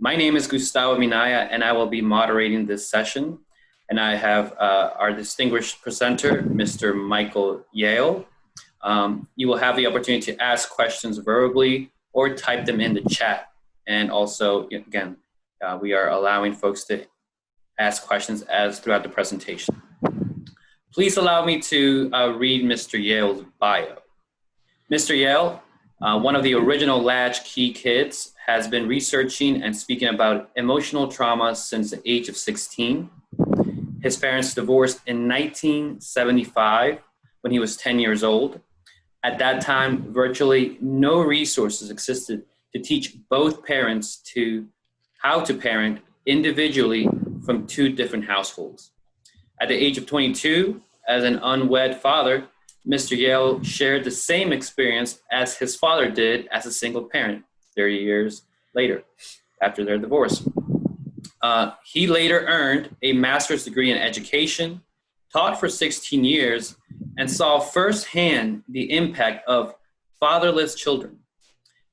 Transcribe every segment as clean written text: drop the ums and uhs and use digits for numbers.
My name is Gustavo Minaya, and I will be moderating this session. And I have our distinguished presenter, Mr. Michael Yale. You will have the opportunity to ask questions verbally or type them in the chat. And also, again, we are allowing folks to ask questions throughout the presentation. Please allow me to read Mr. Yale's bio. Mr. Yale, one of the original latchkey kids, has been researching and speaking about emotional trauma since the age of 16. His parents divorced in 1975 when he was 10 years old. At that time, virtually no resources existed to teach both parents how to parent individually from two different households. At the age of 22, as an unwed father, Mr. Yale shared the same experience as his father did as a single parent 30 years later after their divorce. He later earned a master's degree in education, taught for 16 years, and saw firsthand the impact of fatherless children.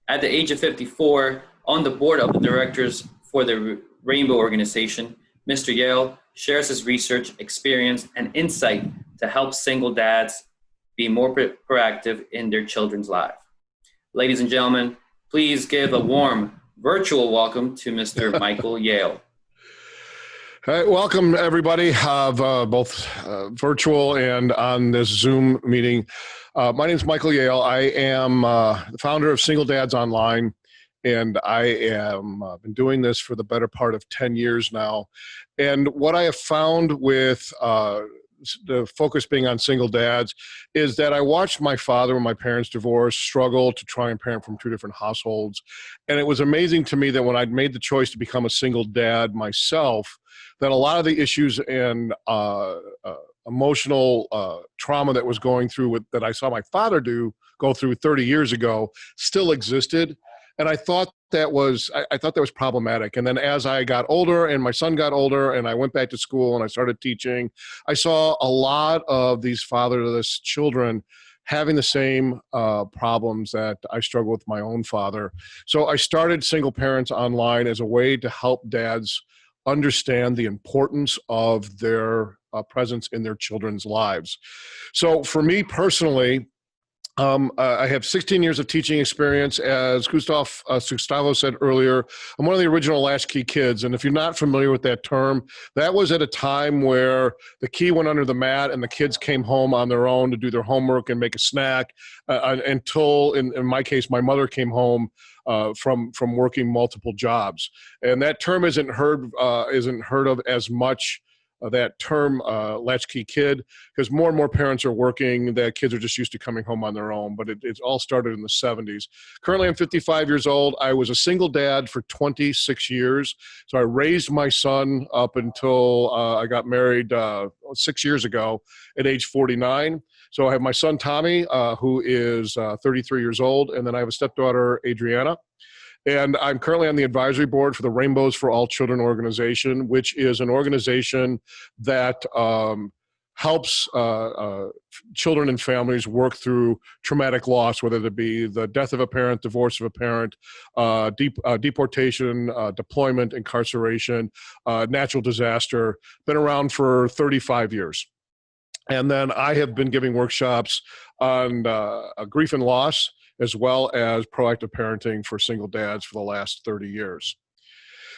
At the age of 54, on the board of the directors for the Rainbow Organization, Mr. Yale shares his research, experience, and insight to help single dads be more proactive in their children's lives. Ladies and gentlemen, please give a warm virtual welcome to Mr. Michael Yale. Hey, welcome everybody, both virtual and on this Zoom meeting. My name is Michael Yale. I am the founder of Single Dads Online, and I am been doing this for the better part of 10 years now. And what I have found with the focus being on single dads is that I watched my father, when my parents divorced, struggle to try and parent from two different households. And it was amazing to me that when I'd made the choice to become a single dad myself, that a lot of the issues and emotional trauma that was going through that I saw my father go through 30 years ago still existed. And I thought that was problematic. And then as I got older and my son got older and I went back to school and I started teaching, I saw a lot of these fatherless children having the same problems that I struggle with my own father. So I started Single Parents Online as a way to help dads understand the importance of their presence in their children's lives. So for me personally, I have 16 years of teaching experience. As Gustavo said earlier, I'm one of the original latchkey kids. And if you're not familiar with that term, that was at a time where the key went under the mat and the kids came home on their own to do their homework and make a snack until, in my case, my mother came home from working multiple jobs. And that term isn't heard of as much. That term, latchkey kid, because more and more parents are working, that kids are just used to coming home on their own, but it all started in the 70s. Currently, I'm 55 years old. I was a single dad for 26 years. So I raised my son up until I got married 6 years ago at age 49. So I have my son, Tommy, who is 33 years old, and then I have a stepdaughter, Adriana. And I'm currently on the advisory board for the Rainbows for All Children organization, which is an organization that helps children and families work through traumatic loss, whether it be the death of a parent, divorce of a parent, deportation, deployment, incarceration, natural disaster. Been around for 35 years. And then I have been giving workshops on grief and loss, as well as proactive parenting for single dads for the last 30 years.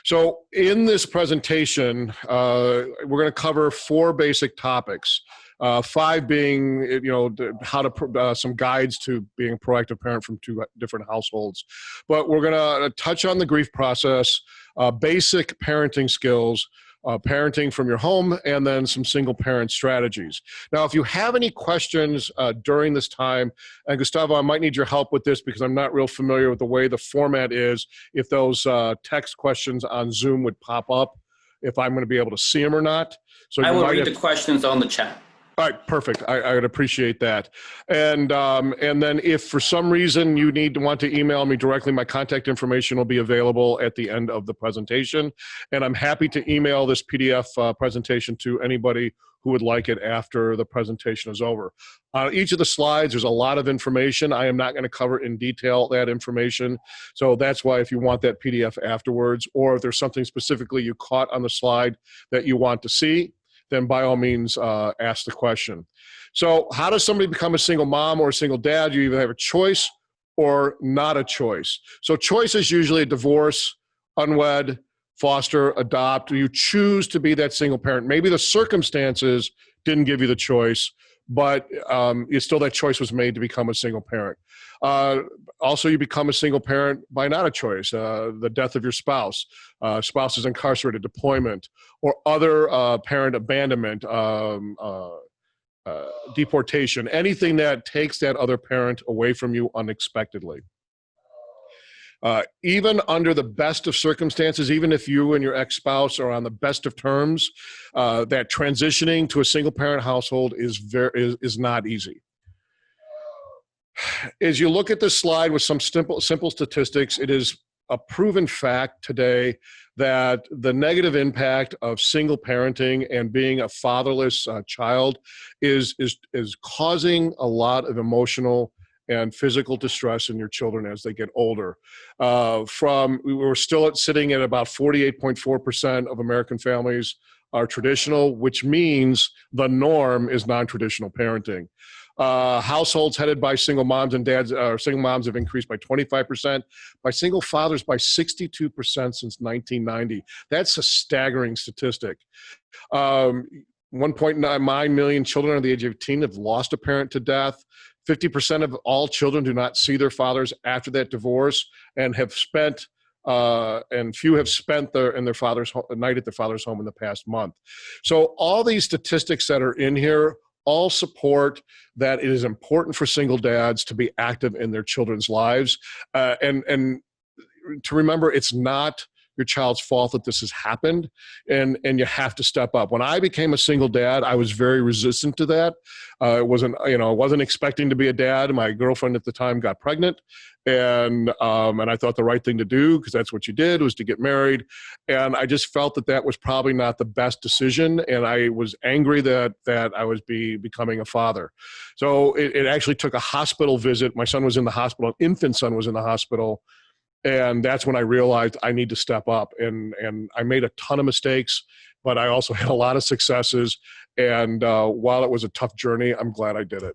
So in this presentation, we're going to cover 4 basic topics, 5 being, how to, some guides to being a proactive parent from 2 different households. But we're going to touch on the grief process, basic parenting skills, parenting from your home, and then some single parent strategies. Now, if you have any questions during this time, and Gustavo, I might need your help with this because I'm not real familiar with the way the format is, if those text questions on Zoom would pop up, if I'm going to be able to see them or not. So I will read the questions on the chat. All right, perfect. I would appreciate that. And then if for some reason you want to email me directly, my contact information will be available at the end of the presentation. And I'm happy to email this PDF presentation to anybody who would like it after the presentation is over. On each of the slides, there's a lot of information. I am not going to cover in detail that information. So that's why if you want that PDF afterwards, or if there's something specifically you caught on the slide that you want to see, then by all means, ask the question. So how does somebody become a single mom or a single dad? You either have a choice or not a choice. So choice is usually a divorce, unwed, foster, adopt. You choose to be that single parent. Maybe the circumstances didn't give you the choice, but it's still that choice was made to become a single parent. Also, you become a single parent by not a choice, the death of your spouse, spouse is incarcerated, deployment, or other parent abandonment, deportation, anything that takes that other parent away from you unexpectedly. Even under the best of circumstances, even if you and your ex-spouse are on the best of terms, that transitioning to a single parent household is not easy. As you look at this slide with some simple statistics, it is a proven fact today that the negative impact of single parenting and being a fatherless child is causing a lot of emotional and physical distress in your children as they get older. We're still sitting at about 48.4% of American families are traditional, which means the norm is non-traditional parenting. Households headed by single moms and dads, single moms have increased by 25%, by single fathers by 62% since 1990. That's a staggering statistic. 1.9 million children under the age of 18 have lost a parent to death. 50% of all children do not see their fathers after that divorce, and few have spent their father's night at their father's home in the past month. So all these statistics that are in here all support that it is important for single dads to be active in their children's lives, and to remember it's not your child's fault that this has happened, and you have to step up. When I became a single dad, I was very resistant to that. I wasn't expecting to be a dad. My girlfriend at the time got pregnant, and I thought the right thing to do, because that's what you did, was to get married. And I just felt that was probably not the best decision, and I was angry that I was becoming a father. So it actually took a hospital visit. My son was in the hospital, an infant son was in the hospital. And that's when I realized I need to step up. And I made a ton of mistakes, but I also had a lot of successes. And while it was a tough journey, I'm glad I did it.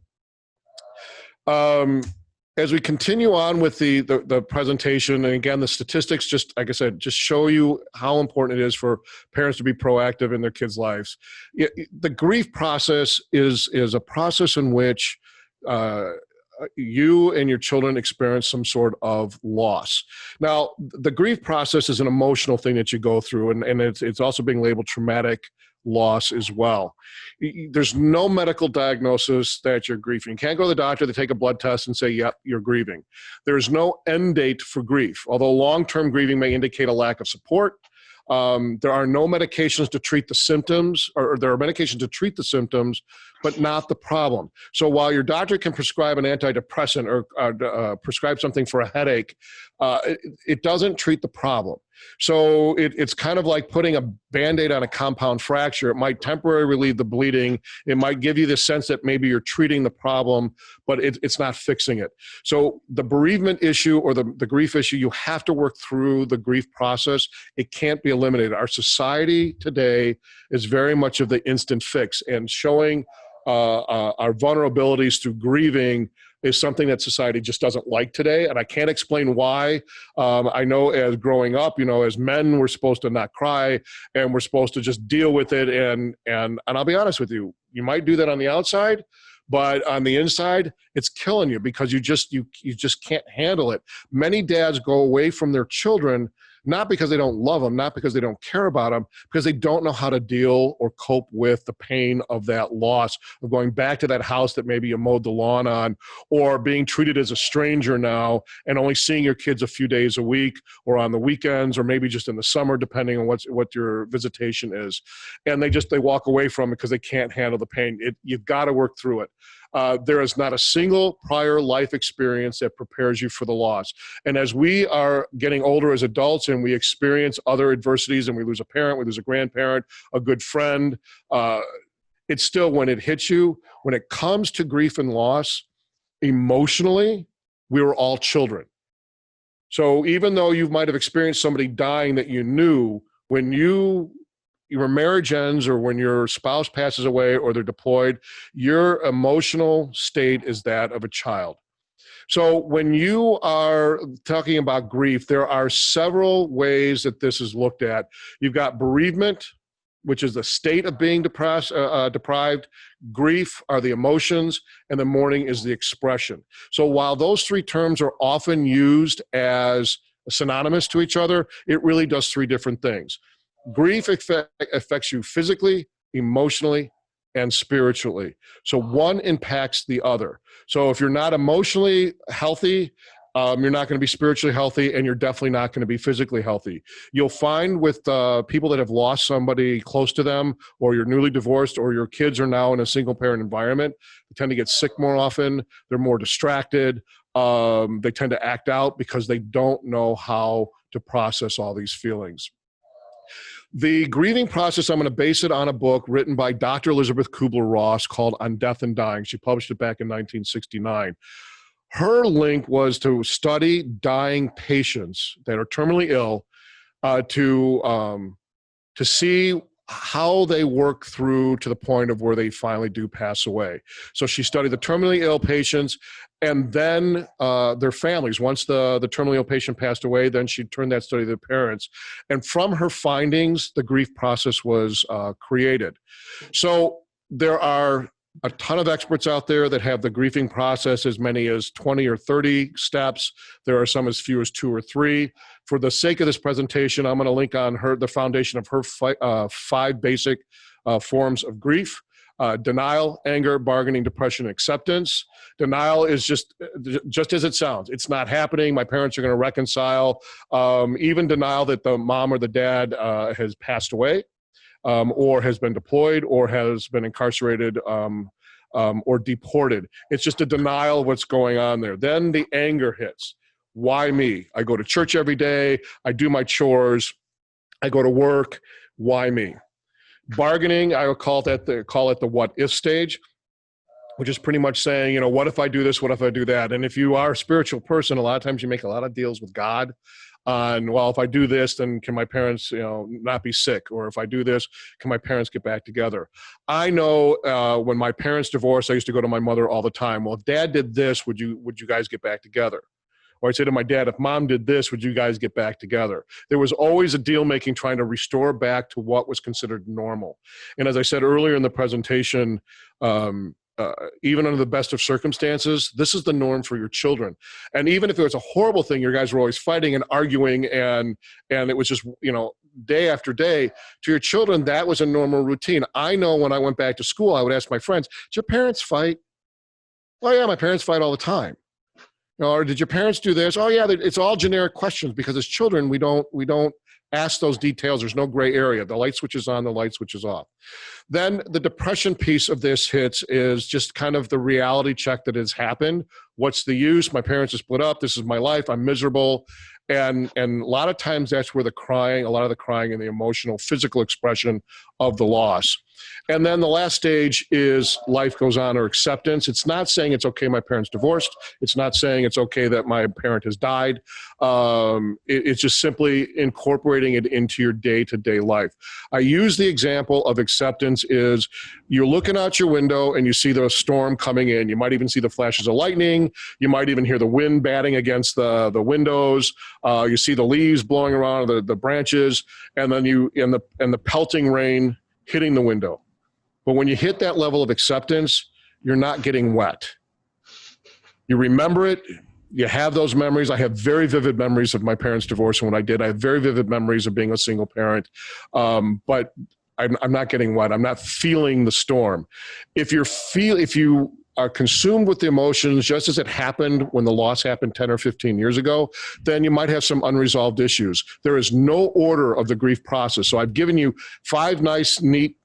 As we continue on with the presentation, and again, the statistics, just like I said, just show you how important it is for parents to be proactive in their kids' lives. The grief process is a process in which you and your children experience some sort of loss. Now, the grief process is an emotional thing that you go through, and it's also being labeled traumatic loss as well. There's no medical diagnosis that you're grieving. You can't go to the doctor, they take a blood test and say, yep, you're grieving. There's no end date for grief. Although long-term grieving may indicate a lack of support, there are no medications to treat the symptoms, or there are medications to treat the symptoms, but not the problem. So while your doctor can prescribe an antidepressant or prescribe something for a headache, it doesn't treat the problem. So it's kind of like putting a Band-Aid on a compound fracture. It might temporarily relieve the bleeding. It might give you the sense that maybe you're treating the problem, but it's not fixing it. So the bereavement issue or the grief issue, you have to work through the grief process. It can't be eliminated. Our society today is very much of the instant fix, and showing our vulnerabilities through grieving is something that society just doesn't like today. And I can't explain why. I know as growing up, as men, we're supposed to not cry and we're supposed to just deal with it. And I'll be honest with you, you might do that on the outside, but on the inside, it's killing you because you just can't handle it. Many dads go away from their children, not because they don't love them, not because they don't care about them, because they don't know how to deal or cope with the pain of that loss, of going back to that house that maybe you mowed the lawn on, or being treated as a stranger now and only seeing your kids a few days a week or on the weekends or maybe just in the summer, depending on what your visitation is. And they walk away from it because they can't handle the pain. You've got to work through it. There is not a single prior life experience that prepares you for the loss. And as we are getting older as adults and we experience other adversities and we lose a parent, we lose a grandparent, a good friend, it's still when it hits you, when it comes to grief and loss, emotionally, we were all children. So even though you might have experienced somebody dying that you knew, when your marriage ends or when your spouse passes away or they're deployed, your emotional state is that of a child. So when you are talking about grief, there are several ways that this is looked at. You've got bereavement, which is the state of being deprived. Grief are the emotions, and the mourning is the expression. So while those three terms are often used as synonymous to each other, it really does three different things. Grief affects you physically, emotionally, and spiritually. So one impacts the other. So if you're not emotionally healthy, you're not going to be spiritually healthy, and you're definitely not going to be physically healthy. You'll find with people that have lost somebody close to them, or you're newly divorced, or your kids are now in a single-parent environment, they tend to get sick more often. They're more distracted. They tend to act out because they don't know how to process all these feelings. The grieving process, I'm going to base it on a book written by Dr. Elizabeth Kubler-Ross called On Death and Dying. She published it back in 1969. Her link was to study dying patients that are terminally ill to see how they work through to the point of where they finally do pass away. So she studied the terminally ill patients and then their families. Once the terminally ill patient passed away, then she turned that study to the parents. And from her findings, the grief process was created. So there are a ton of experts out there that have the grieving process as many as 20 or 30 steps. There are some as few as 2 or 3. For the sake of this presentation, I'm going to link on the foundation of her 5 basic forms of grief. Denial, anger, bargaining, depression, acceptance. Denial is just as it sounds. It's not happening. My parents are going to reconcile. Even denial that the mom or the dad has passed away. Or has been deployed, or has been incarcerated, or deported. It's just a denial of what's going on there. Then the anger hits. Why me? I go to church every day. I do my chores. I go to work. Why me? Bargaining, I would call it the what if stage, which is pretty much saying, what if I do this? What if I do that? And if you are a spiritual person, a lot of times you make a lot of deals with God on, well, if I do this, then can my parents, not be sick? Or if I do this, can my parents get back together? I know when my parents divorced, I used to go to my mother all the time. Well, if dad did this, would you guys get back together? Or I'd say to my dad, if mom did this, would you guys get back together? There was always a deal making trying to restore back to what was considered normal. And as I said earlier in the presentation, even under the best of circumstances, this is the norm for your children. And even if it was a horrible thing, your guys were always fighting and arguing, and it was just, day after day, to your children, that was a normal routine. I know when I went back to school, I would ask my friends, did your parents fight? Oh yeah, my parents fight all the time. Or did your parents do this? Oh yeah, it's all generic questions, because as children, we don't ask those details. There's no gray area. The light switch is on, the light switch is off. Then the depression piece of this hits is just kind of the reality check that has happened. What's the use? My parents are split up. This is my life. I'm miserable. And a lot of times that's where a lot of the crying and the emotional, physical expression of the loss. And then the last stage is life goes on, or acceptance. It's not saying it's okay my parents divorced. It's not saying it's okay that my parent has died. It's just simply incorporating it into your day-to-day life. I use the example of acceptance is you're looking out your window and you see the storm coming in. You might even see the flashes of lightning. You might even hear the wind batting against the windows. You see the leaves blowing around, the branches, and then the pelting rain hitting the window. But when you hit that level of acceptance, you're not getting wet. You remember it. You have those memories. I have very vivid memories of my parents' divorce and what I did. I have very vivid memories of being a single parent. But I'm not getting wet. I'm not feeling the storm. If you are consumed with the emotions, just as it happened when the loss happened 10 or 15 years ago, then you might have some unresolved issues. There is no order of the grief process. So I've given you 5 nice, neat,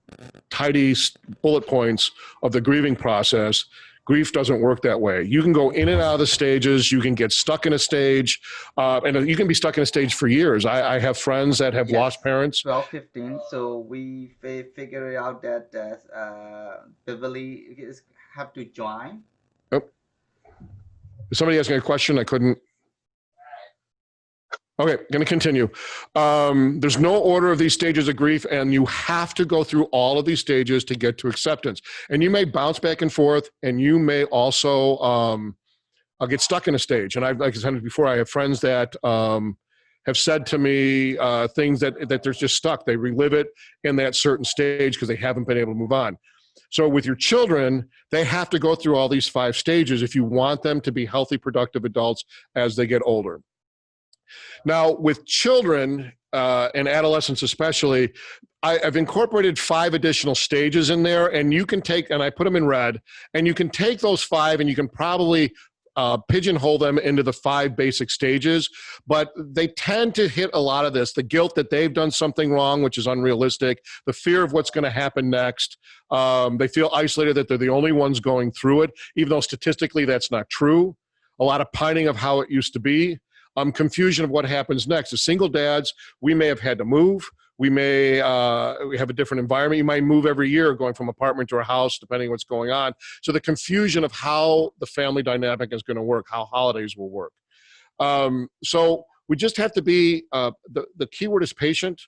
tidy bullet points of the grieving process. Grief doesn't work that way. You can go in and out of the stages. You can get stuck in a stage, and you can be stuck in a stage for years. I have friends that have lost parents. 12, 15. So we figure out that Beverly is have to join. Oh. Is somebody asking a question? I couldn't. Okay, going to continue. There's no order of these stages of grief, and you have to go through all of these stages to get to acceptance. And you may bounce back and forth, and you may also I'll get stuck in a stage. And like I said before, I have friends that have said to me things that they're just stuck. They relive it in that certain stage because they haven't been able to move on. So with your children, they have to go through all these 5 stages if you want them to be healthy, productive adults as they get older. Now, with children and adolescents especially, I've incorporated 5 additional stages in there, and you can take, and I put them in red, and you can take those 5 and you can probably pigeonhole them into the 5 basic stages, but they tend to hit a lot of this, the guilt that they've done something wrong, which is unrealistic, the fear of what's going to happen next. They feel isolated, that they're the only ones going through it, even though statistically that's not true. A lot of pining of how it used to be. Confusion of what happens next. As single dads, we may have had to move. We may we have a different environment. You might move every year, going from apartment to a house, depending on what's going on. So the confusion of how the family dynamic is going to work, how holidays will work. So we just have to be, the key word is patient,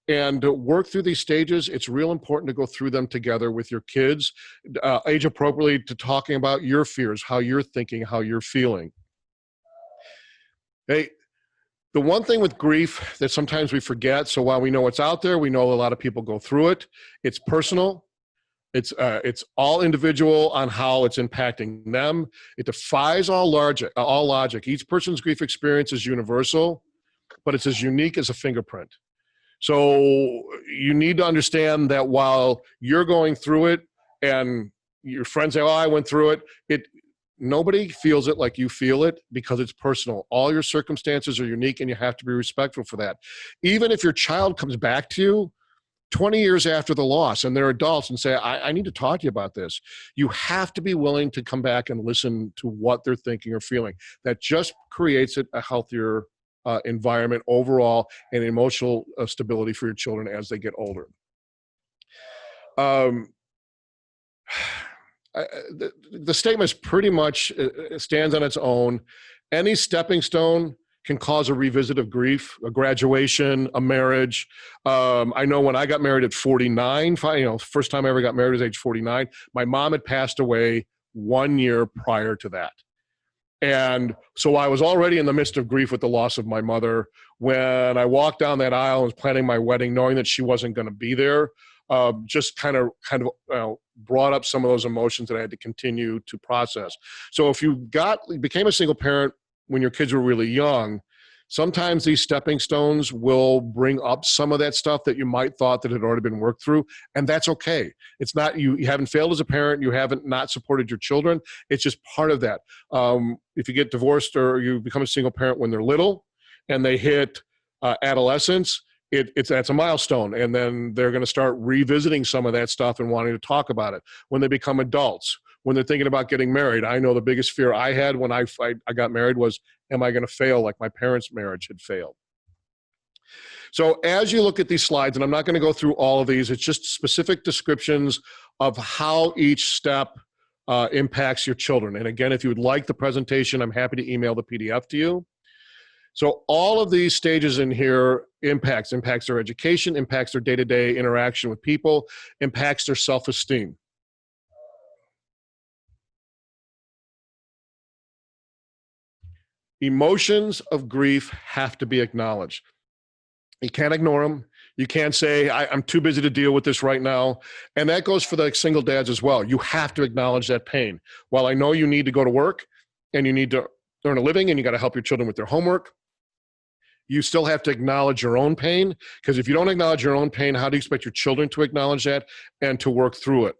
and work through these stages. It's real important to go through them together with your kids, age appropriately to talking about your fears, how you're thinking, how you're feeling. Hey, the one thing with grief that sometimes we forget, so while we know it's out there, we know a lot of people go through it, it's personal, it's all individual on how it's impacting them. It defies all logic. Each person's grief experience is universal, but it's as unique as a fingerprint. So you need to understand that while you're going through it and your friends say, oh, I went through it, nobody feels it like you feel it because it's personal. All your circumstances are unique, and you have to be respectful for that. Even if your child comes back to you 20 years after the loss and they're adults and say, I need to talk to you about this, you have to be willing to come back and listen to what they're thinking or feeling. That just creates a healthier environment overall and emotional stability for your children as they get older. The statement is pretty much stands on its own. Any stepping stone can cause a revisit of grief, a graduation, a marriage. I know when I got married at 49, first time I ever got married was age 49, my mom had passed away 1 year prior to that. And so I was already in the midst of grief with the loss of my mother. When I walked down that aisle and was planning my wedding, knowing that she wasn't going to be there, just kind of brought up some of those emotions that I had to continue to process. So if you became a single parent when your kids were really young, sometimes these stepping stones will bring up some of that stuff that you might thought that had already been worked through, and that's okay. It's not, you haven't failed as a parent, you haven't not supported your children. It's just part of that. If you get divorced or you become a single parent when they're little and they hit adolescence, that's a milestone, and then they're going to start revisiting some of that stuff and wanting to talk about it. When they become adults, when they're thinking about getting married, I know the biggest fear I had when I got married was, am I going to fail like my parents' marriage had failed? So as you look at these slides, and I'm not going to go through all of these, it's just specific descriptions of how each step impacts your children. And again, if you would like the presentation, I'm happy to email the PDF to you. So all of these stages in here impacts their education, impacts their day-to-day interaction with people, impacts their self-esteem. Emotions of grief have to be acknowledged. You can't ignore them. You can't say, I'm too busy to deal with this right now. And that goes for the single dads as well. You have to acknowledge that pain. While I know you need to go to work and you need to earn a living and you got to help your children with their homework, you still have to acknowledge your own pain, because if you don't acknowledge your own pain, how do you expect your children to acknowledge that and to work through it?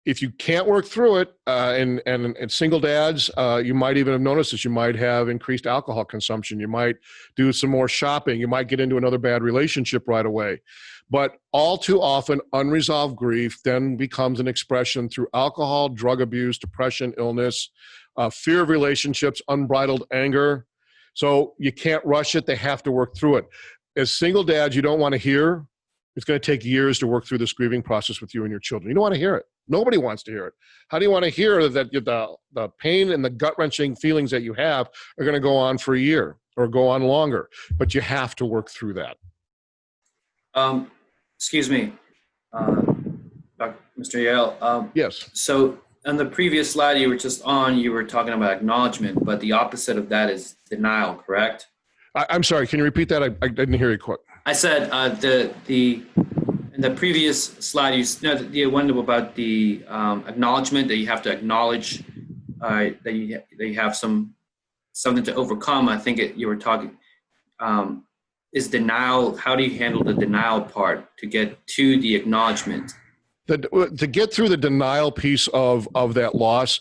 If you can't work through it, and single dads, you might even have noticed this, you might have increased alcohol consumption, you might do some more shopping, you might get into another bad relationship right away. But all too often, unresolved grief then becomes an expression through alcohol, drug abuse, depression, illness, fear of relationships, unbridled anger. So you can't rush it. They have to work through it. As single dads, you don't want to hear, it's going to take years to work through this grieving process with you and your children. You don't want to hear it. Nobody wants to hear it. How do you want to hear that the pain and the gut-wrenching feelings that you have are going to go on for a year or go on longer? But you have to work through that. Excuse me, Mr. Yale. Yes. So on the previous slide you were just on, you were talking about acknowledgement, but the opposite of that is denial, correct? I'm sorry. Can you repeat that? I didn't hear you quite. I said in the previous slide, you wondered about the acknowledgement, that you have to acknowledge that you have something to overcome. I think you were talking, is denial, how do you handle the denial part to get to the acknowledgement? To get through the denial piece of that loss,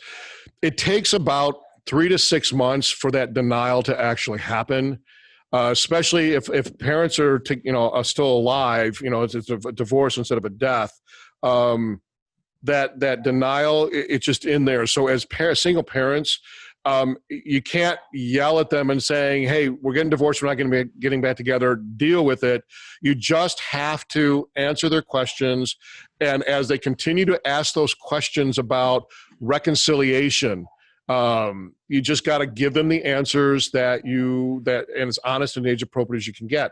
it takes about 3 to 6 months for that denial to actually happen. Especially if parents are still alive, it's a divorce instead of a death. That denial, it's just in there. So as single parents, you can't yell at them and saying, "Hey, we're getting divorced. We're not going to be getting back together. Deal with it." You just have to answer their questions, and as they continue to ask those questions about reconciliation, you just got to give them the answers and as honest and age appropriate as you can get.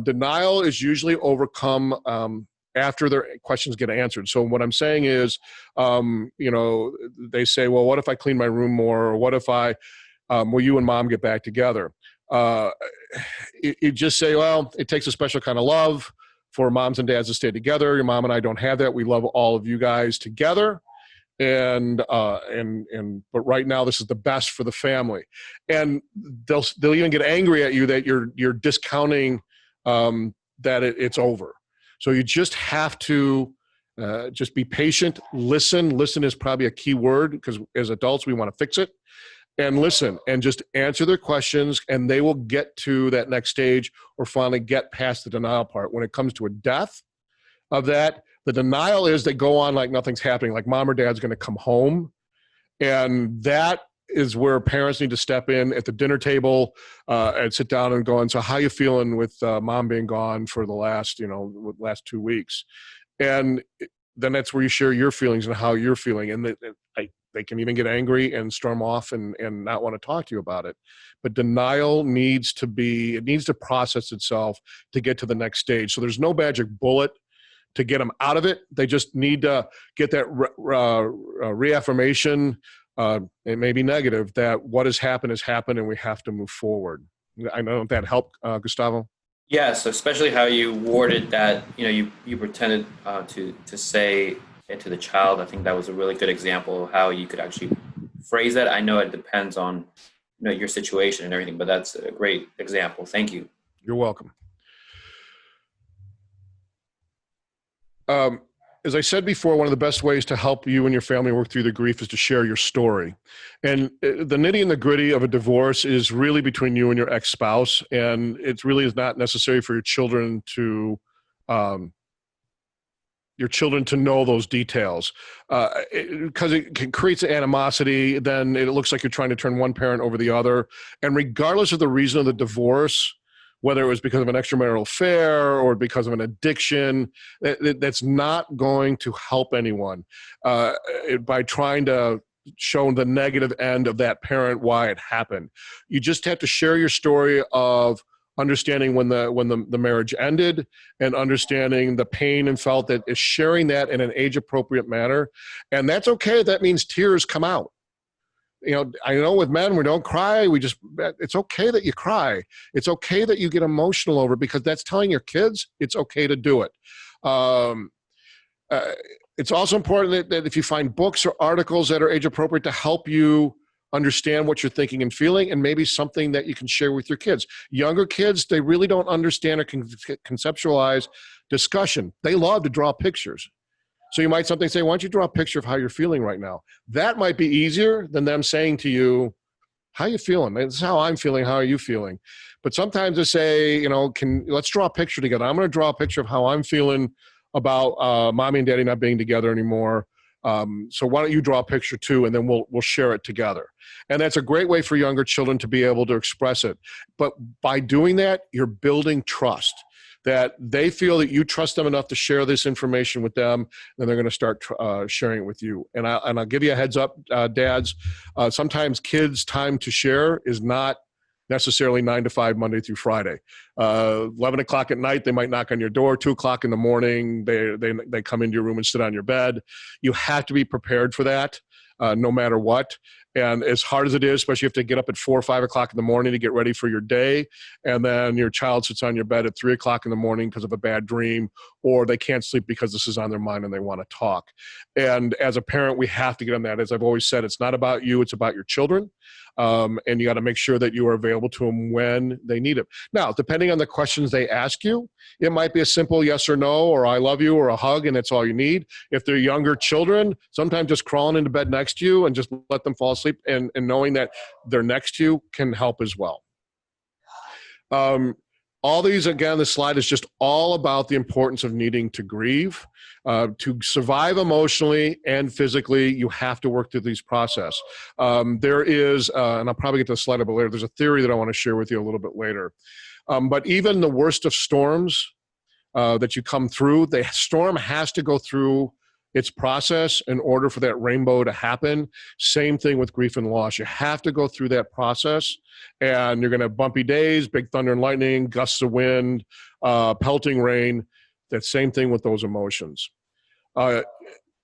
Denial is usually overcome after their questions get answered. So what I'm saying is, they say, well, what if I clean my room more? Or what if will you and mom get back together? You just say, well, it takes a special kind of love for moms and dads to stay together. Your mom and I don't have that. We love all of you guys together. But right now this is the best for the family, and they'll even get angry at you that you're discounting that it's over. So you just have to just be patient. Listen is probably a key word, because as adults we want to fix it, and listen and just answer their questions, and they will get to that next stage or finally get past the denial part. When it comes to a death of that, the denial is they go on like nothing's happening, like mom or dad's going to come home. And that is where parents need to step in at the dinner table and sit down and go, and so how you feeling with mom being gone for the last 2 weeks? And then that's where you share your feelings and how you're feeling. And they can even get angry and storm off and not want to talk to you about it. But denial needs to process itself to get to the next stage. So there's no magic bullet to get them out of it. They just need to get that reaffirmation, it may be negative, that what has happened and we have to move forward. I know that helped, Gustavo? Yes, especially how you worded that, you pretended to say it to the child. I think that was a really good example of how you could actually phrase that. I know it depends on your situation and everything, but that's a great example. Thank you. You're welcome. As I said before, one of the best ways to help you and your family work through the grief is to share your story. And the nitty and the gritty of a divorce is really between you and your ex-spouse, and it really is not necessary for your children to know those details, because it creates animosity. Then it looks like you're trying to turn one parent over the other. And regardless of the reason of the divorce, whether it was because of an extramarital affair or because of an addiction, that's not going to help anyone by trying to show the negative end of that parent, why it happened. You just have to share your story of understanding when the marriage ended, and understanding the pain and felt that, is sharing that in an age-appropriate manner. And that's okay. That means tears come out. I know with men, we don't cry. It's okay that you cry. It's okay that you get emotional over it, because that's telling your kids it's okay to do it. It's also important that if you find books or articles that are age appropriate to help you understand what you're thinking and feeling, and maybe something that you can share with your kids. Younger kids, they really don't understand or conceptualize discussion. They love to draw pictures. So you might say, why don't you draw a picture of how you're feeling right now? That might be easier than them saying to you, how you feeling? This is how I'm feeling. How are you feeling? But sometimes I say, let's draw a picture together. I'm going to draw a picture of how I'm feeling about mommy and daddy not being together anymore. So why don't you draw a picture too, and then we'll share it together. And that's a great way for younger children to be able to express it. But by doing that, you're building trust, that they feel that you trust them enough to share this information with them, then they're going to start sharing it with you. And I'll give you a heads up, dads. Sometimes kids' time to share is not necessarily 9 to 5, Monday through Friday. 11 o'clock at night, they might knock on your door. 2 o'clock in the morning, they come into your room and sit on your bed. You have to be prepared for that, no matter what. And as hard as it is, especially if you have to get up at 4 or 5 o'clock in the morning to get ready for your day, and then your child sits on your bed at 3 o'clock in the morning because of a bad dream, or they can't sleep because this is on their mind and they want to talk. And as a parent, we have to get on that. As I've always said, it's not about you, it's about your children. And you got to make sure that you are available to them when they need it. Now, depending on the questions they ask you, it might be a simple yes or no, or I love you, or a hug, and that's all you need. If they're younger children, sometimes just crawling into bed next to you and just let them fall asleep, and knowing that they're next to you can help as well. All these, again, the slide is just all about the importance of needing to grieve. To survive emotionally and physically, you have to work through these process. There is, and I'll probably get to the slide a bit later, there's a theory that I want to share with you a little bit later. But even the worst of storms that you come through, the storm has to go through its process in order for that rainbow to happen. Same thing with grief and loss. You have to go through that process, and you're going to have bumpy days, big thunder and lightning, gusts of wind, pelting rain. That same thing with those emotions.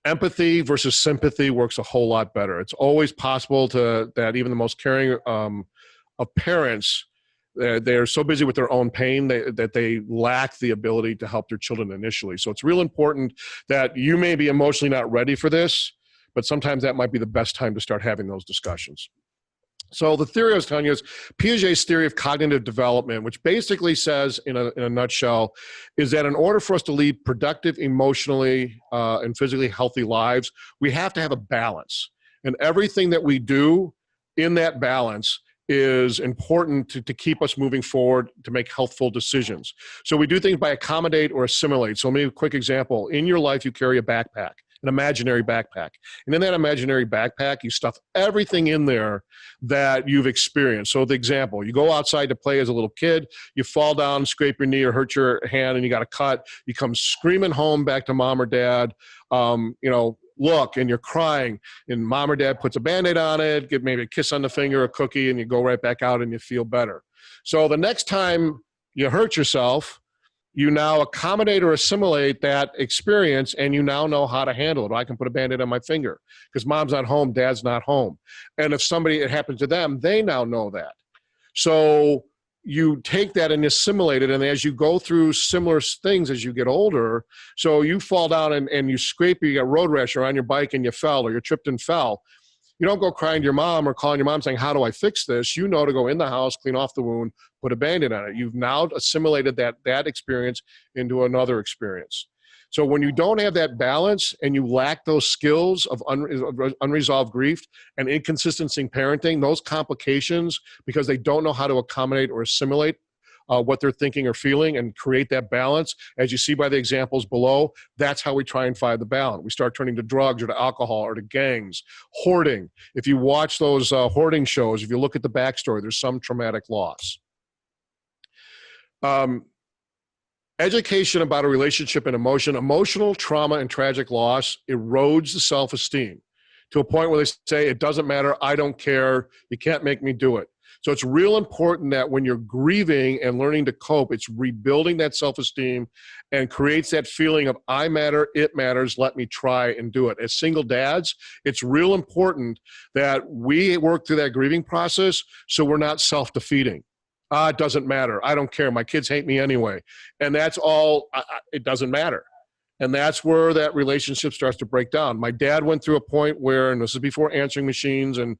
Empathy versus sympathy works a whole lot better. It's always possible that even the most caring of parents, they're so busy with their own pain that they lack the ability to help their children initially. So it's real important that you may be emotionally not ready for this, but sometimes that might be the best time to start having those discussions. So the theory I was telling you is Piaget's theory of cognitive development, which basically says, in a nutshell, is that in order for us to lead productive, emotionally, and physically healthy lives, we have to have a balance. And everything that we do in that balance is important to keep us moving forward, to make healthful decisions. So we do things by accommodate or assimilate. So let me give a quick example. In your life, you carry a backpack, an imaginary backpack. And in that imaginary backpack, you stuff everything in there that you've experienced. So the example, you go outside to play as a little kid, you fall down, scrape your knee or hurt your hand, and you got a cut. You come screaming home back to mom or dad, look, and you're crying, and mom or dad puts a Band-Aid on it, get maybe a kiss on the finger, a cookie, and you go right back out and you feel better. So the next time you hurt yourself, you now accommodate or assimilate that experience, and you now know how to handle it. I can put a Band-Aid on my finger because mom's not home, dad's not home. And if it happens to them, they now know that. So you take that and assimilate it, and as you go through similar things as you get older, so you fall down and you scrape, you got road rash, or on your bike and you fell, or you tripped and fell. You don't go crying to your mom or calling your mom saying, how do I fix this? You know to go in the house, clean off the wound, put a Band-Aid on it. You've now assimilated that experience into another experience. So when you don't have that balance and you lack those skills of unresolved grief and inconsistency in parenting, those complications, because they don't know how to accommodate or assimilate what they're thinking or feeling and create that balance, as you see by the examples below, that's how we try and find the balance. We start turning to drugs or to alcohol or to gangs. Hoarding. If you watch those hoarding shows, if you look at the backstory, there's some traumatic loss. Education about a relationship and emotion, emotional trauma and tragic loss erodes the self-esteem to a point where they say, it doesn't matter, I don't care, you can't make me do it. So it's real important that when you're grieving and learning to cope, it's rebuilding that self-esteem and creates that feeling of I matter, it matters, let me try and do it. As single dads, it's real important that we work through that grieving process so we're not self-defeating. It doesn't matter. I don't care. My kids hate me anyway. And that's all, it doesn't matter. And that's where that relationship starts to break down. My dad went through a point where, and this is before answering machines and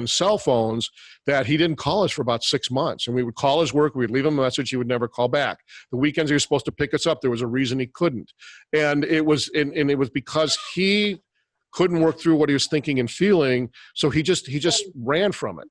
cell phones, that he didn't call us for about 6 months. And we would call his work, we'd leave him a message, he would never call back. The weekends he was supposed to pick us up, there was a reason he couldn't. And it was because he couldn't work through what he was thinking and feeling, so he just ran from it.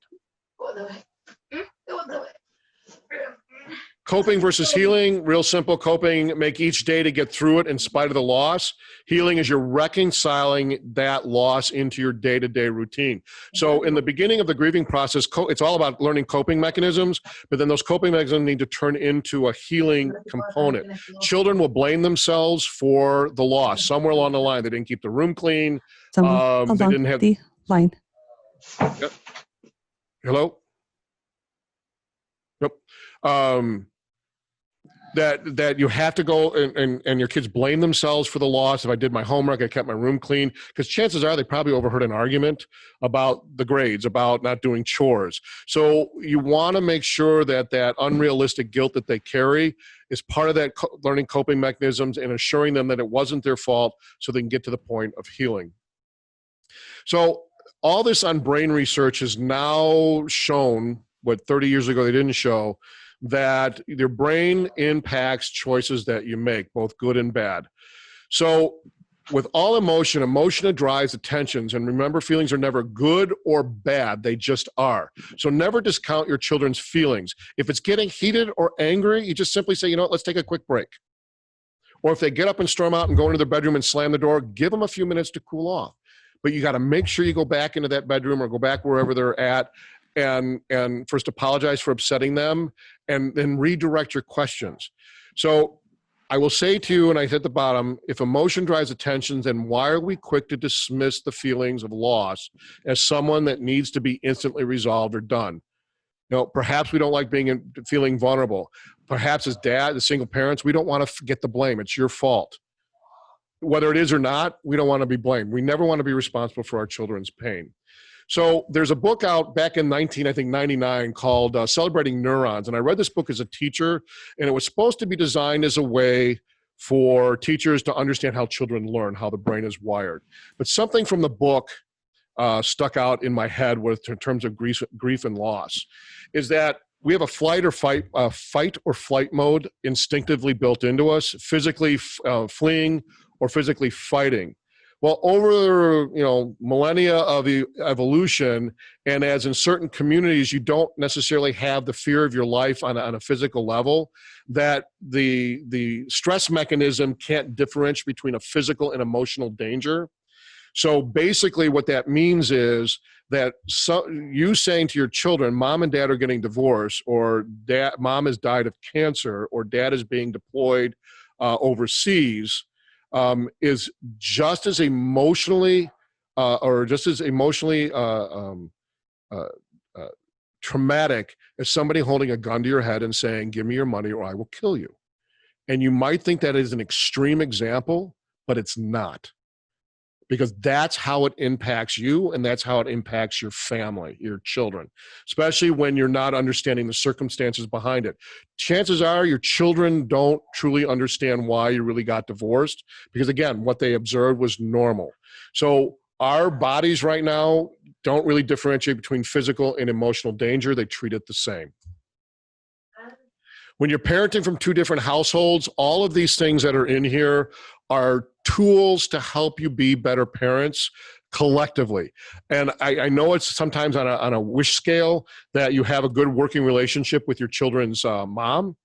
Coping versus healing, real simple. Coping, make each day to get through it in spite of the loss. Healing is you're reconciling that loss into your day-to-day routine. So in the beginning of the grieving process, it's all about learning coping mechanisms, but then those coping mechanisms need to turn into a healing component. Children will blame themselves for the loss somewhere along the line. They didn't keep the room clean. They didn't have the line. Yep. Hello? Yep. That you have to go and your kids blame themselves for the loss. If I did my homework, I kept my room clean, because chances are they probably overheard an argument about the grades, about not doing chores. So you want to make sure that that unrealistic guilt that they carry is part of that learning coping mechanisms and assuring them that it wasn't their fault so they can get to the point of healing. So all this on brain research is now shown, what 30 years ago they didn't show, that your brain impacts choices that you make, both good and bad. So with all emotion, emotion drives attentions. And remember, feelings are never good or bad. They just are. So never discount your children's feelings. If it's getting heated or angry, you just simply say, you know what, let's take a quick break. Or if they get up and storm out and go into their bedroom and slam the door, give them a few minutes to cool off. But you got to make sure you go back into that bedroom or go back wherever they're at and first apologize for upsetting them and then redirect your questions. So I will say to you, and I hit the bottom, if emotion drives attention, then why are we quick to dismiss the feelings of loss as someone that needs to be instantly resolved or done? You know, perhaps we don't like feeling vulnerable. Perhaps as dad, as single parents, we don't want to get the blame. It's your fault. Whether it is or not, we don't want to be blamed. We never want to be responsible for our children's pain. So there's a book out back in 1999 called Celebrating Neurons. And I read this book as a teacher, and it was supposed to be designed as a way for teachers to understand how children learn, how the brain is wired. But something from the book stuck out in my head in terms of grief and loss, is that we have a fight or flight mode instinctively built into us, physically fleeing or physically fighting. Well, over millennia of evolution, and as in certain communities, you don't necessarily have the fear of your life on a physical level, that the stress mechanism can't differentiate between a physical and emotional danger. So basically what that means is that you saying to your children, mom and dad are getting divorced, or mom has died of cancer, or dad is being deployed overseas, is just as emotionally traumatic as somebody holding a gun to your head and saying, give me your money or I will kill you. And you might think that is an extreme example, but it's not. Because that's how it impacts you, and that's how it impacts your family, your children, especially when you're not understanding the circumstances behind it. Chances are your children don't truly understand why you really got divorced, because again, what they observed was normal. So our bodies right now don't really differentiate between physical and emotional danger. They treat it the same. When you're parenting from two different households, all of these things that are in here are tools to help you be better parents collectively. And I know it's sometimes on a wish scale that you have a good working relationship with your children's mom,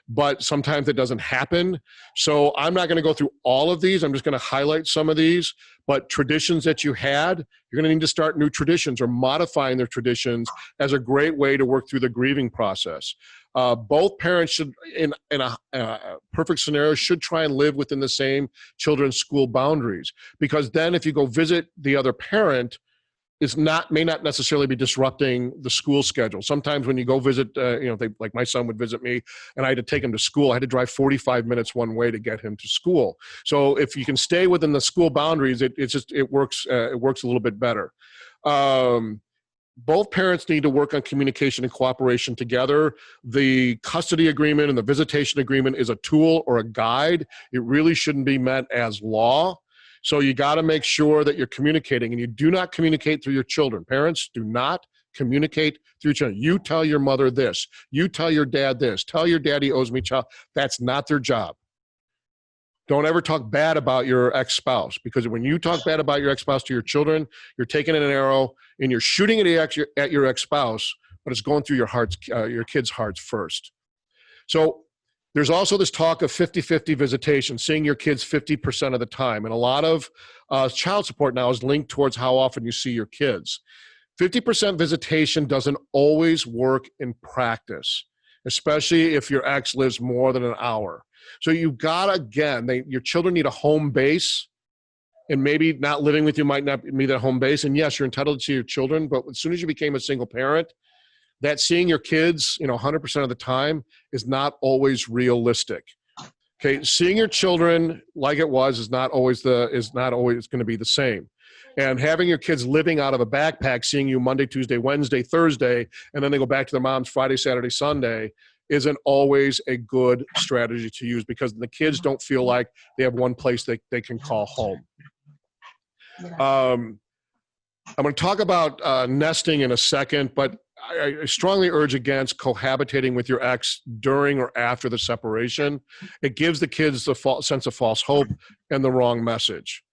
but sometimes it doesn't happen. So I'm not going to go through all of these. I'm just going to highlight some of these. But traditions that you had, you're going to need to start new traditions or modifying their traditions as a great way to work through the grieving process. Both parents should, in a perfect scenario, should try and live within the same children's school boundaries. Because then if you go visit the other parent, may not necessarily be disrupting the school schedule. Sometimes when you go visit, like my son would visit me and I had to take him to school. I had to drive 45 minutes one way to get him to school. So if you can stay within the school boundaries, it works a little bit better. Both parents need to work on communication and cooperation together. The custody agreement and the visitation agreement is a tool or a guide. It really shouldn't be meant as law. So you got to make sure that you're communicating, and you do not communicate through your children. Parents, do not communicate through your children. You tell your mother this. You tell your dad this. Tell your daddy owes me child. That's not their job. Don't ever talk bad about your ex-spouse, because when you talk bad about your ex-spouse to your children, you're taking an arrow and you're shooting it at your ex-spouse, but it's going through your kids' hearts first. So there's also this talk of 50-50 visitation, seeing your kids 50% of the time. And a lot of child support now is linked towards how often you see your kids. 50% visitation doesn't always work in practice, especially if your ex lives more than an hour. So you've got to, again, your children need a home base, and maybe not living with you might not be that home base. And yes, you're entitled to your children, but as soon as you became a single parent, that seeing your kids, 100% of the time is not always realistic. Okay, seeing your children like it was is not always going to be the same. And having your kids living out of a backpack, seeing you Monday, Tuesday, Wednesday, Thursday, and then they go back to their mom's Friday, Saturday, Sunday, isn't always a good strategy to use, because the kids don't feel like they have one place they can call home. I'm going to talk about nesting in a second, but I strongly urge against cohabitating with your ex during or after the separation. It gives the kids the sense of false hope and the wrong message.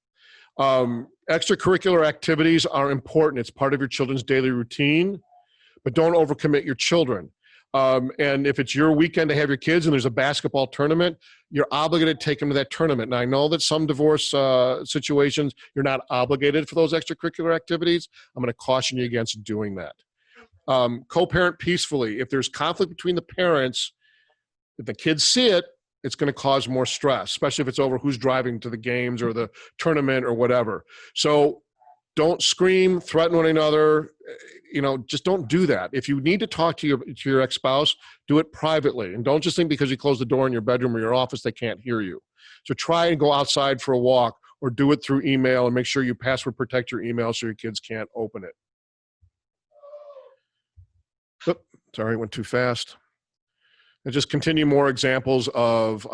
Extracurricular activities are important. It's part of your children's daily routine, but don't overcommit your children. And if it's your weekend to have your kids and there's a basketball tournament, you're obligated to take them to that tournament. And I know that some divorce situations, you're not obligated for those extracurricular activities. I'm going to caution you against doing that. Co-parent peacefully. If there's conflict between the parents, if the kids see it, it's going to cause more stress, especially if it's over who's driving to the games or the tournament or whatever. So don't scream, threaten one another. Just don't do that. If you need to talk to your ex-spouse, do it privately. And don't just think because you close the door in your bedroom or your office, they can't hear you. So try and go outside for a walk, or do it through email, and make sure you password protect your email so your kids can't open it. Oops, sorry, went too fast. And just continue more examples of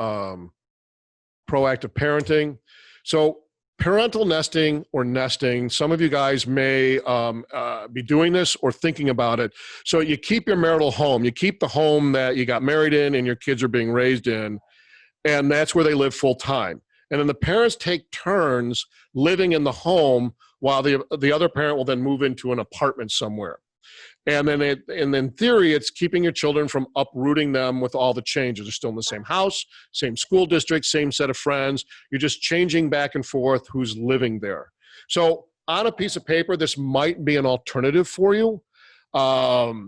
proactive parenting. So parental nesting or nesting, some of you guys may be doing this or thinking about it. So you keep your marital home. You keep the home that you got married in and your kids are being raised in, and that's where they live full time. And then the parents take turns living in the home while the other parent will then move into an apartment somewhere. And then in theory, it's keeping your children from uprooting them with all the changes. They're still in the same house, same school district, same set of friends. You're just changing back and forth who's living there. So on a piece of paper, this might be an alternative for you. But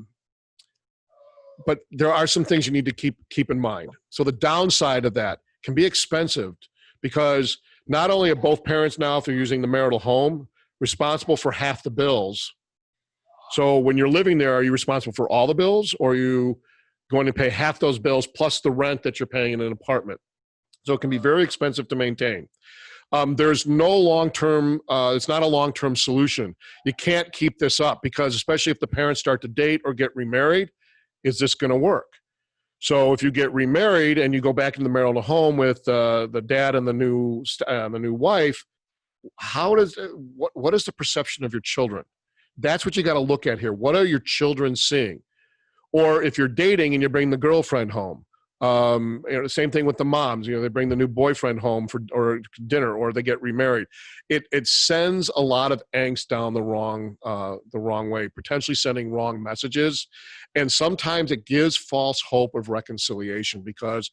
there are some things you need to keep in mind. So the downside of that can be expensive, because not only are both parents now, if they're using the marital home, responsible for half the bills. So when you're living there, are you responsible for all the bills, or are you going to pay half those bills plus the rent that you're paying in an apartment? So it can be very expensive to maintain. There's no long-term, it's not a long-term solution. You can't keep this up, because especially if the parents start to date or get remarried, is this going to work? So if you get remarried and you go back into the marital home with the dad and the new wife, what is the perception of your children? That's what you got to look at here. What are your children seeing? Or if you're dating and you bring the girlfriend home, same thing with the moms. They bring the new boyfriend home or dinner, or they get remarried. It sends a lot of angst down the wrong way, potentially sending wrong messages, and sometimes it gives false hope of reconciliation, because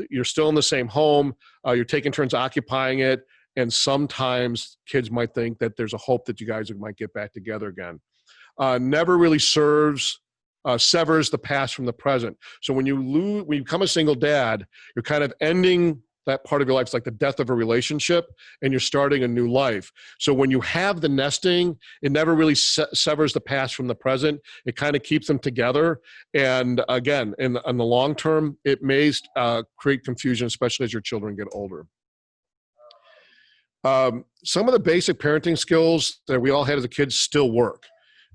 you're still in the same home, you're taking turns occupying it. And sometimes kids might think that there's a hope that you guys might get back together again. Never really severs the past from the present. So when you become a single dad, you're kind of ending that part of your life. It's like the death of a relationship, and you're starting a new life. So when you have the nesting, it never really severs the past from the present. It kind of keeps them together. And again, in the long term, it may create confusion, especially as your children get older. Some of the basic parenting skills that we all had as a kid still work.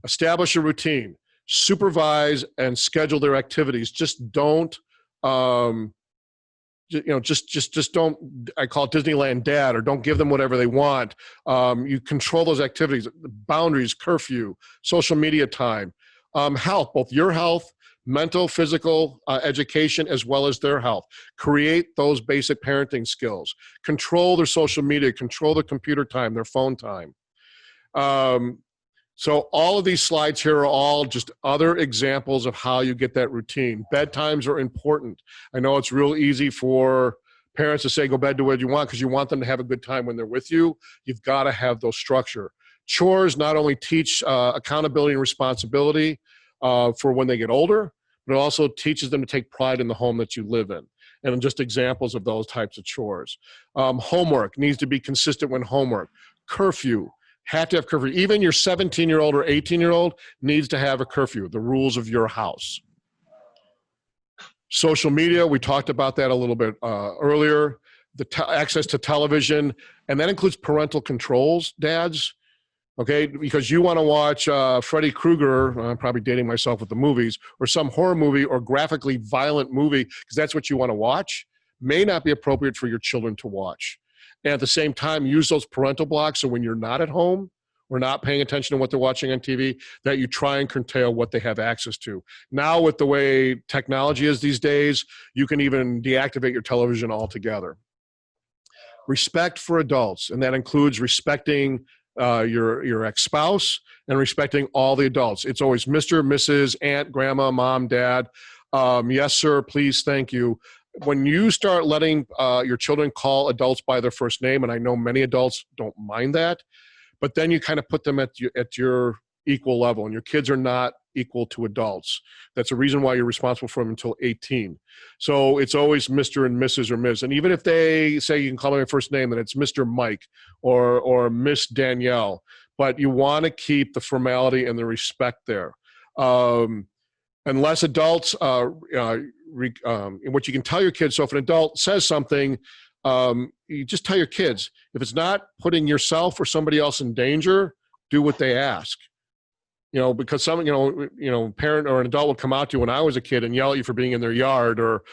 Establish a routine, supervise and schedule their activities. Just don't, just don't, I call it Disneyland dad, or don't give them whatever they want. You control those activities, boundaries, curfew, social media time, health, both your health, mental, physical, education, as well as their health. Create those basic parenting skills. Control their social media, control their computer time, their phone time. So all of these slides here are all just other examples of how you get that routine. Bedtimes are important. I know it's real easy for parents to say, go bed to what you want, because you want them to have a good time when they're with you. You've got to have those structure. Chores not only teach accountability and responsibility for when they get older, but it also teaches them to take pride in the home that you live in. And just examples of those types of chores. Homework needs to be consistent when homework. Curfew. Have to have curfew. Even your 17-year-old or 18-year-old needs to have a curfew, the rules of your house. Social media, we talked about that a little bit earlier. The access to television, and that includes parental controls, dads. Okay, because you want to watch Freddy Krueger, I'm probably dating myself with the movies, or some horror movie or graphically violent movie, because that's what you want to watch, may not be appropriate for your children to watch. And at the same time, use those parental blocks so when you're not at home or not paying attention to what they're watching on TV, that you try and curtail what they have access to. Now, with the way technology is these days, you can even deactivate your television altogether. Respect for adults, and that includes respecting your ex-spouse and respecting all the adults. It's always Mr., Mrs., Aunt, Grandma, Mom, Dad. Yes, sir, please, thank you. When you start letting your children call adults by their first name, and I know many adults don't mind that, but then you kind of put them at your equal level, and your kids are not equal to adults. That's a reason why you're responsible for them until 18. So it's always Mr. and Mrs. or Ms. And even if they say you can call them by first name, then it's Mr. Mike or Miss Danielle. But you want to keep the formality and the respect there. Unless adults, what you can tell your kids, so if an adult says something, you just tell your kids, if it's not putting yourself or somebody else in danger, do what they ask. Because some, parent or an adult would come out to you when I was a kid and yell at you for being in their yard or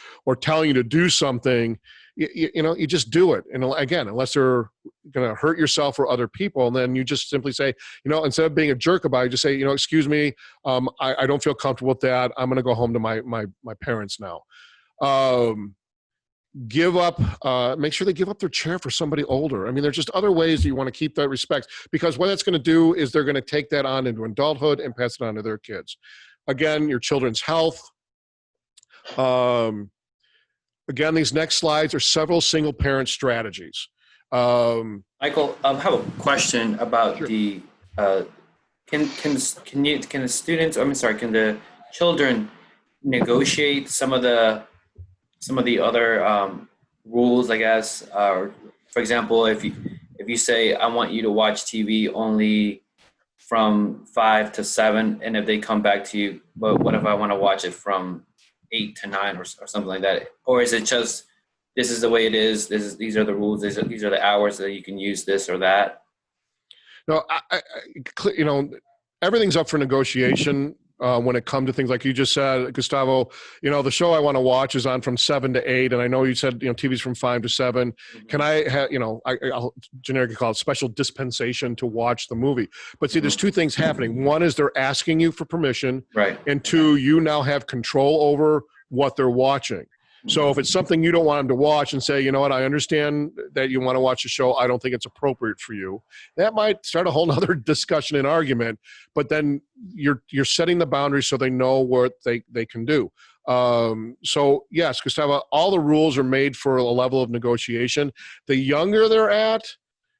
telling you to do something, you just do it. And again, unless they're going to hurt yourself or other people, and then you just simply say, instead of being a jerk about it, just say, excuse me, I don't feel comfortable with that. I'm going to go home to my parents now. Give up, make sure they give up their chair for somebody older. I mean, there's just other ways that you want to keep that respect, because what that's going to do is they're going to take that on into adulthood and pass it on to their kids. Again, your children's health. Again, these next slides are several single parent strategies. Michael, I have a question about sure. the, can the children negotiate some of the other rules, I guess? For example, if you say, I want you to watch TV only from 5 to 7, and if they come back to you, but what if I want to watch it from 8 to 9 or something like that? Or is it just, this is the way it is, these are the rules, these are the hours that you can use this or that? No, everything's up for negotiation. When it comes to things like you just said, Gustavo, the show I want to watch is on from 7 to 8. And I know you said, TV's from 5 to 7. Mm-hmm. Can I have, I'll generically call it special dispensation to watch the movie. But see, there's two things happening. One is they're asking you for permission. Right. And two, you now have control over what they're watching. So if it's something you don't want them to watch and say, you know what, I understand that you want to watch a show, I don't think it's appropriate for you, that might start a whole nother discussion and argument, but then you're setting the boundaries so they know what they can do. So yes, Gustavo, all the rules are made for a level of negotiation. The younger they're at,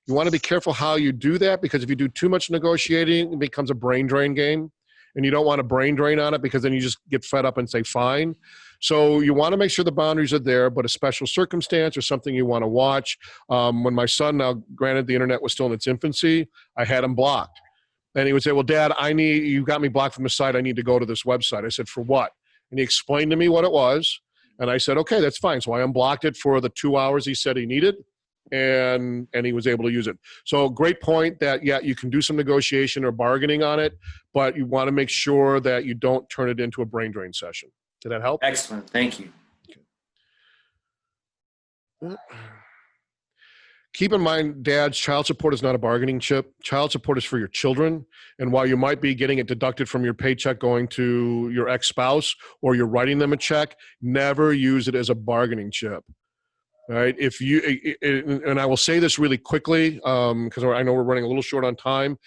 you want to be careful how you do that, because if you do too much negotiating, it becomes a brain drain game. And you don't want a brain drain on it, because then you just get fed up and say, fine. So you want to make sure the boundaries are there, but a special circumstance or something you want to watch. When my son, now granted the internet was still in its infancy, I had him blocked. And he would say, well, Dad, you got me blocked from the site. I need to go to this website. I said, for what? And he explained to me what it was. And I said, okay, that's fine. So I unblocked it for the 2 hours he said he needed. And he was able to use it. So great point that, yeah, you can do some negotiation or bargaining on it, but you want to make sure that you don't turn it into a brain drain session. Did that help? Excellent. Thank you. Okay. Keep in mind, dads, child support is not a bargaining chip. Child support is for your children. And while you might be getting it deducted from your paycheck going to your ex-spouse, or you're writing them a check, never use it as a bargaining chip. All right. And I will say this really quickly, because I know we're running a little short on time,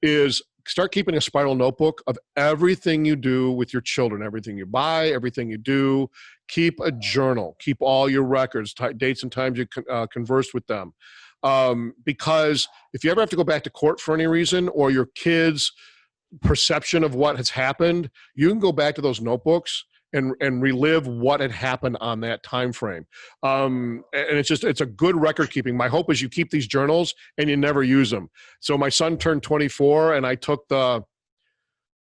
is start keeping a spiral notebook of everything you do with your children, everything you buy, everything you do. Keep a journal. Keep all your records, dates and times you conversed with them. Because if you ever have to go back to court for any reason, or your kids' perception of what has happened, you can go back to those notebooks and relive what had happened on that time frame. And it's a good record keeping. My hope is you keep these journals and you never use them. So my son turned 24, and I took the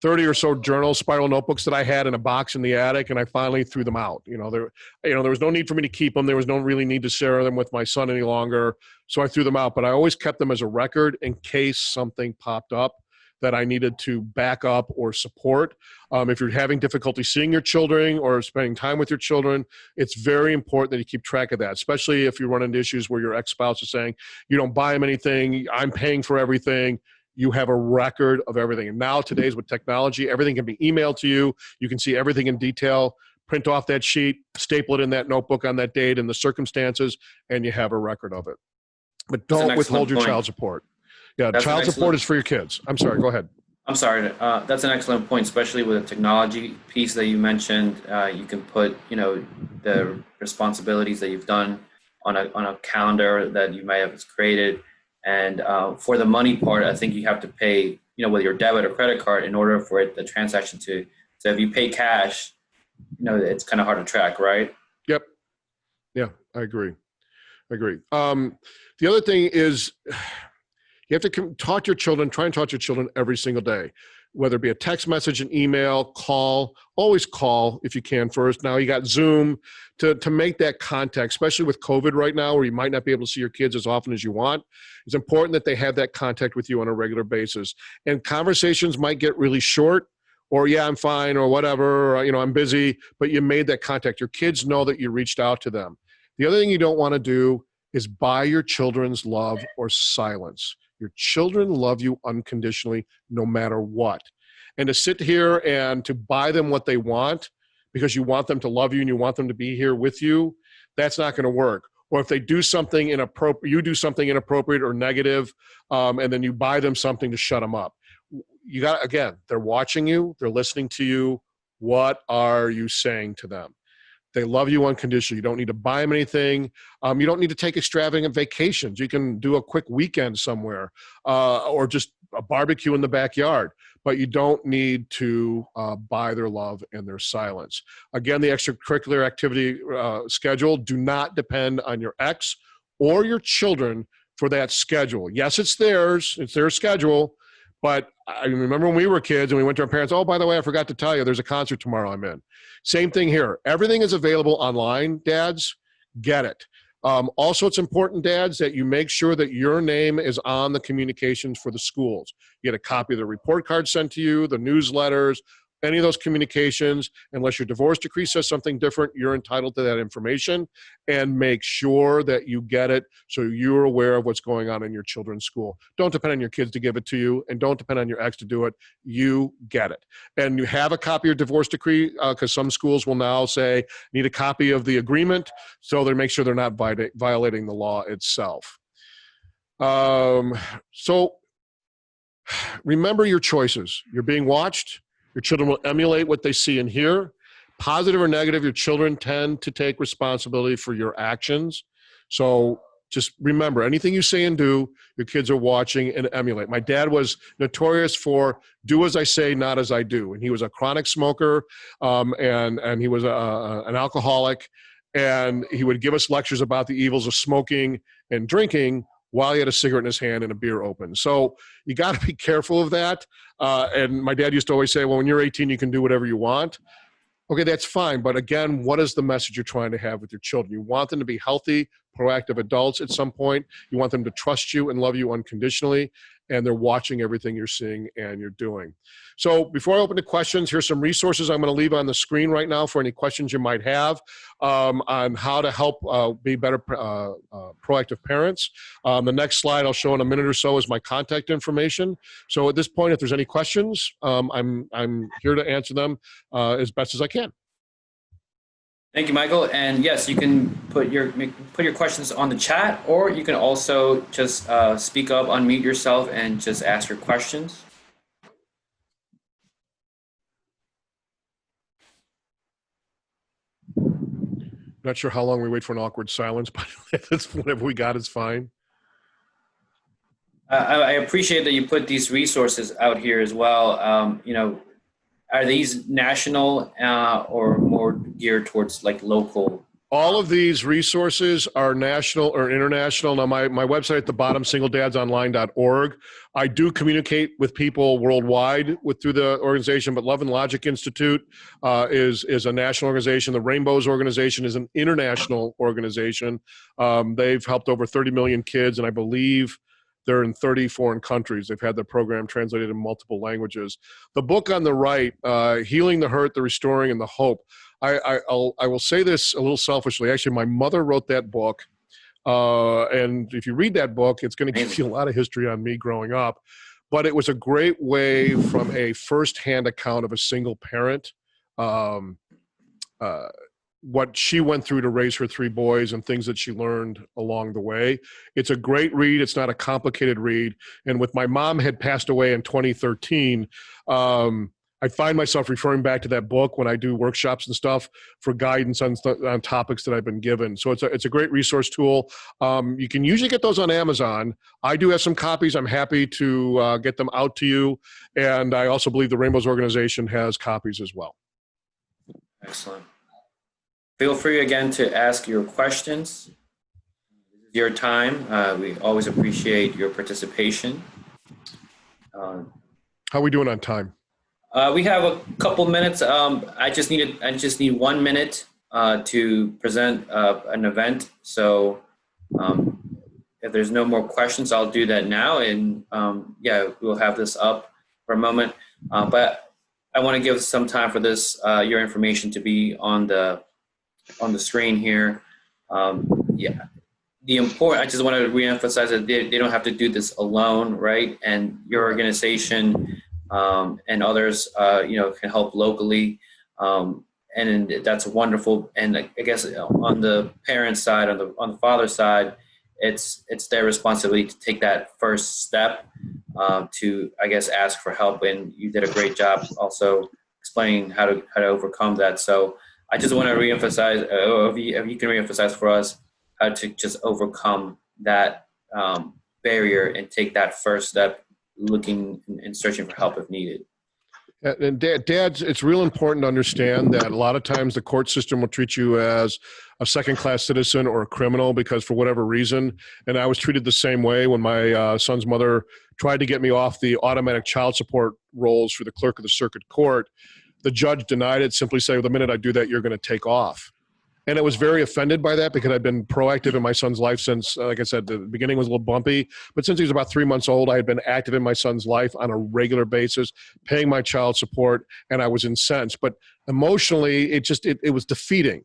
30 or so journal spiral notebooks that I had in a box in the attic, and I finally threw them out. There was no need for me to keep them. There was no really need to share them with my son any longer. So I threw them out, but I always kept them as a record in case something popped up that I needed to back up or support. If you're having difficulty seeing your children or spending time with your children, it's very important that you keep track of that, especially if you run into issues where your ex-spouse is saying, you don't buy them anything, I'm paying for everything. You have a record of everything. And now today's with technology, everything can be emailed to you. You can see everything in detail, print off that sheet, staple it in that notebook on that date and the circumstances, and you have a record of it. But don't withhold your child support. Yeah, child support is for your kids. I'm sorry, go ahead. I'm sorry. That's an excellent point, especially with the technology piece that you mentioned. You can put, the responsibilities that you've done on a calendar that you might have created. And for the money part, I think you have to pay, with your debit or credit card in order for the transaction to. So if you pay cash, it's kind of hard to track, right? Yep. Yeah, I agree. The other thing is, you have to try and talk to your children every single day, whether it be a text message, an email, always call if you can first. Now you got Zoom to make that contact, especially with COVID right now, where you might not be able to see your kids as often as you want. It's important that they have that contact with you on a regular basis. And conversations might get really short, or yeah, I'm fine, or whatever, or, I'm busy, but you made that contact. Your kids know that you reached out to them. The other thing you don't want to do is buy your children's love or silence. Your children love you unconditionally, no matter what. And to sit here and to buy them what they want because you want them to love you and you want them to be here with you, that's not going to work. Or if they do something inappropriate, you do something inappropriate or negative, and then you buy them something to shut them up. They're watching you, they're listening to you. What are you saying to them? They love you unconditionally. You don't need to buy them anything. You don't need to take extravagant vacations. You can do a quick weekend somewhere or just a barbecue in the backyard, but you don't need to buy their love and their silence. Again, the extracurricular activity schedule, do not depend on your ex or your children for that schedule. Yes, it's theirs. It's their schedule. But I remember when we were kids and we went to our parents, oh, by the way, I forgot to tell you, there's a concert tomorrow I'm in. Same thing here. Everything is available online, dads. Get it. Also, it's important, dads, that you make sure that your name is on the communications for the schools. You get a copy of the report card sent to you, the newsletters, any of those communications. Unless your divorce decree says something different, you're entitled to that information, and make sure that you get it so you're aware of what's going on in your children's school. Don't depend on your kids to give it to you, and don't depend on your ex to do it. You get it. And you have a copy of your divorce decree, because some schools will now say, need a copy of the agreement, so they make sure they're not violating the law itself. So remember your choices. You're being watched. Your children will emulate what they see and hear. Positive or negative, your children tend to take responsibility for your actions. So just remember, anything you say and do, your kids are watching and emulate. My dad was notorious for do as I say, not as I do. And he was a chronic smoker, and he was an alcoholic. And he would give us lectures about the evils of smoking and drinking while he had a cigarette in his hand and a beer open. So you got to be careful of that. And my dad used to always say, well, when you're 18, you can do whatever you want. Okay, that's fine. But again, what is the message you're trying to have with your children? You want them to be healthy, proactive adults at some point. You want them to trust you and love you unconditionally. And they're watching everything you're seeing and you're doing. So before I open to questions, here's some resources I'm going to leave on the screen right now for any questions you might have on how to help be better proactive parents. The next slide I'll show in a minute or so is my contact information. So at this point, if there's any questions, I'm here to answer them as best as I can. Thank you, Michael. And yes, you can put your questions on the chat, or you can also just speak up, unmute yourself, and just ask your questions. Not sure how long we wait for an awkward silence, but that's whatever we got is fine. I appreciate that you put these resources out here as well. You know, are these national or more geared towards like local? All of these resources are national or international. Now, my website at the bottom, singledadsonline.org. I do communicate with people worldwide through the organization, but Love and Logic Institute is a national organization. The Rainbows organization is an international organization. They've helped over 30 million kids, and I believe they're in 30 foreign countries. They've had their program translated in multiple languages. The book on the right, Healing the Hurt, the Restoring, and the Hope. I will say this a little selfishly. Actually, my mother wrote that book. And if you read that book, it's going to give you a lot of history on me growing up. But it was a great way from a firsthand account of a single parent, what she went through to raise her 3 boys and things that she learned along the way. It's a great read. It's not a complicated read. And with my mom had passed away in 2013, I find myself referring back to that book when I do workshops and stuff for guidance on topics that I've been given. So it's a great resource tool. You can usually get those on Amazon. I do have some copies. I'm happy to get them out to you. And I also believe the Rainbows organization has copies as well. Excellent. Feel free again to ask your questions. This is your time. We always appreciate your participation. How are we doing on time? We have a couple minutes. I just need 1 minute to present an event. So if there's no more questions, I'll do that now. And yeah, we'll have this up for a moment. But I want to give some time for this, your information to be on the screen here. Yeah, I just want to reemphasize that they don't have to do this alone, right? And your organization and others, can help locally. And that's wonderful. And I guess on the parent side, on the father side, it's their responsibility to take that first step to, I guess, ask for help. And you did a great job also explaining how to overcome that. So I just want to reemphasize, if you can reemphasize for us how to just overcome that barrier and take that first step, looking and searching for help if needed. And dads, it's real important to understand that a lot of times the court system will treat you as a second-class citizen or a criminal because for whatever reason, and I was treated the same way when my son's mother tried to get me off the automatic child support rolls for the clerk of the circuit court. The judge denied it, simply saying, well, the minute I do that, you're going to take off. And I was very offended by that because I'd been proactive in my son's life since, like I said, the beginning was a little bumpy. But since he was about 3 months old, I had been active in my son's life on a regular basis, paying my child support, and I was incensed. But emotionally, it was defeating.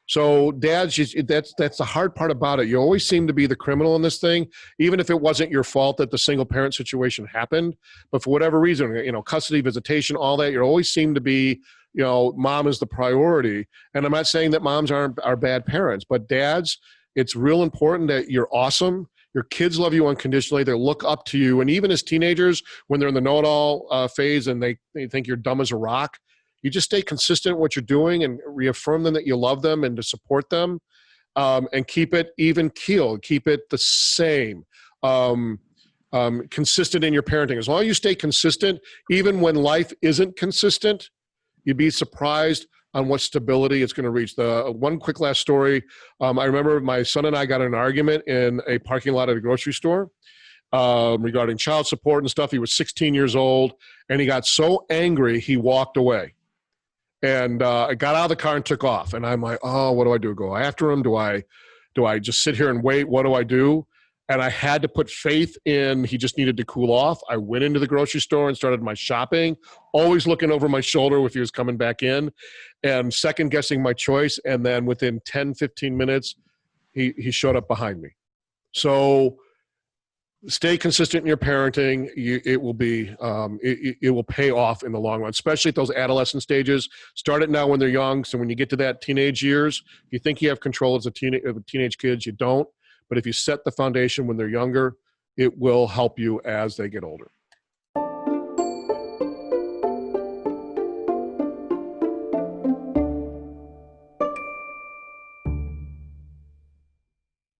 So dads, that's the hard part about it. You always seem to be the criminal in this thing, even if it wasn't your fault that the single parent situation happened. But for whatever reason, custody, visitation, all that, you always seem to be, mom is the priority. And I'm not saying that moms are bad parents, but dads, it's real important that you're awesome. Your kids love you unconditionally. They look up to you. And even as teenagers, when they're in the know-it-all phase and they think you're dumb as a rock, you just stay consistent in what you're doing and reaffirm them that you love them and to support them, and keep it even keeled, keep it the same, consistent in your parenting. As long as you stay consistent, even when life isn't consistent, you'd be surprised on what stability it's going to reach. The one quick last story. I remember my son and I got in an argument in a parking lot at a grocery store regarding child support and stuff. He was 16 years old, and he got so angry he walked away. And I got out of the car and took off. And I'm like, oh, what do I do? Go after him? Do I just sit here and wait? What do I do? And I had to put faith in he just needed to cool off. I went into the grocery store and started my shopping, always looking over my shoulder if he was coming back in, and second guessing my choice. And then within 10, 15 minutes, he showed up behind me. So stay consistent in your parenting. It will pay off in the long run, especially at those adolescent stages. Start it now when they're young. So when you get to that teenage years, you think you have control as a teenage kids, you don't. But if you set the foundation when they're younger, it will help you as they get older.